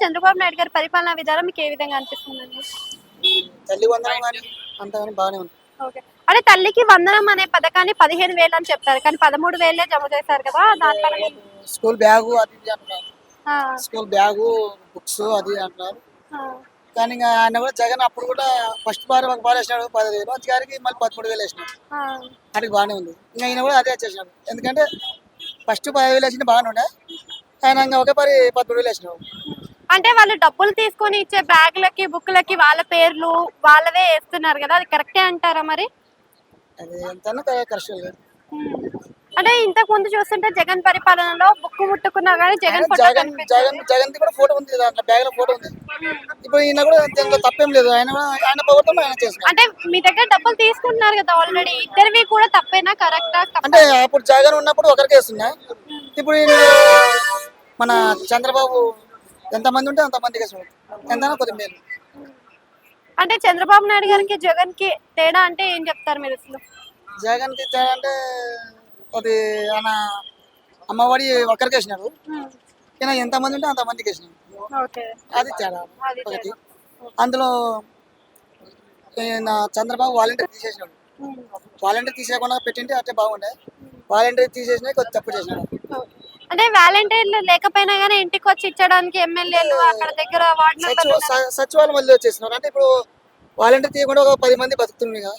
చంద్రబాబు నాయుడు గారి పరిపాలనా విధానం మీకు ఏ విధంగా అనిపిస్తుందండి? తల్లి వందనం కానీ అంతగాని బాగానే ఉంది. ఓకే. అంటే తల్లికి వందనం అనే పథకాన్ని 15,000 అని చెప్పారు. కానీ 13,000 జమ చేశారు కదా! దానిపైన మీ స్కూల్ బ్యాగు అది ఇది అంటున్నారు. ఆ! స్కూల్ బ్యాగు బుక్స్ అది అంటున్నారు. ఆ! కానీ ఇంకా ఆయన కూడా జగన్ అప్పుడు కూడా ఫస్ట్ బార్ ఒక బార్ వేసినాడు 10,000, వచ్చి గారికి మళ్ళీ 13,000 వేసినాడు. ఆ! అడిగి బాగానే ఉంది. ఇంకా ఈయన కూడా అదే వచ్చేసినాడు. ఎందుకంటే ఫస్ట్ 10,000 వేసింది బాగానే ఉండే, ఆయన ఇంకా ఒకే పరి 13,000 వేసినాడు. అంటే వాళ్ళు డబ్బులు తీసుకొని ఇచ్చే బ్యాగులకి, బుక్కులకి వాళ్ళ పేర్లు వాళ్ళవే ఏస్తున్నారు గదా! అది కరెక్టే అంటారా మరి? అది ఎంత కరెక్ట్ లేదు. అంటే ఇంతకు ముందు చూస్తుంటే జగన్ పరిపాలనలో బుక్కు ముట్టుకున్నా గానీ జగన్ ఫోటో జగన్ కనిపించేది. జగన్ జగన్ కూడా ఫోటో ఉంది, దాంట్లో బ్యాగ్ లో ఫోటో ఉంది. ఇప్పుడు ఈయన కూడా దీంట్లో తప్పేం లేదు. ఆయన ప్రభుత్వం ఆయన చేసినాడు. అంటే మీ దగ్గర డబ్బులు తీసుకుంటున్నారు కదా ఆల్రెడీ. ఇద్దరివి కూడా తప్పేనా కరెక్టా? అంటే అప్పుడు జగన్ ఉన్నప్పుడు ఒకరికి వేస్తున్నా, ఇప్పుడు ఈయన మన చంద్రబాబు ఎంతమంది ఉంటే అంతమందికి వేస్తున్నాడు. ఎంత కొద్దిగా మేలు. అంటే చంద్రబాబు నాయుడు గారికి జగన్ కి తేడా అంటే ఏం చెప్తారు మీరు అసలు? జగన్ కి తేడా అంటే అది ఆయన అమ్మఒడి ఒకరికి వేసినాడు, ఈయన ఎంతమంది ఉంటే అంతమందికి వేసినాడు. ఓకే. అది తేడా అది ఒకటి. తేడా. అందులో ఈయన చంద్రబాబు వాలంటీర్ తీసేసినాడు. వాలంటీర్ తీసేయకుండా పెట్టింటే అంటే బాగుండే, వాలంటీర్ తీసేసినా కొద్ది తప్పు చేసినాడు. ఓకే. అంటే వాలంటీర్లు లేకపోయినా గానీ ఇంటికి వచ్చి ఇచ్చడానికి ఎమ్మెల్యేలు అక్కడ దగ్గర వార్డు మెంబర్లు సచివాలయం మళ్ళీ వచ్చేసినారు. అంటే ఇప్పుడు వాలంటీర్ తీయకుండా ఒక 10 మంది బతుకుతుంది కదా.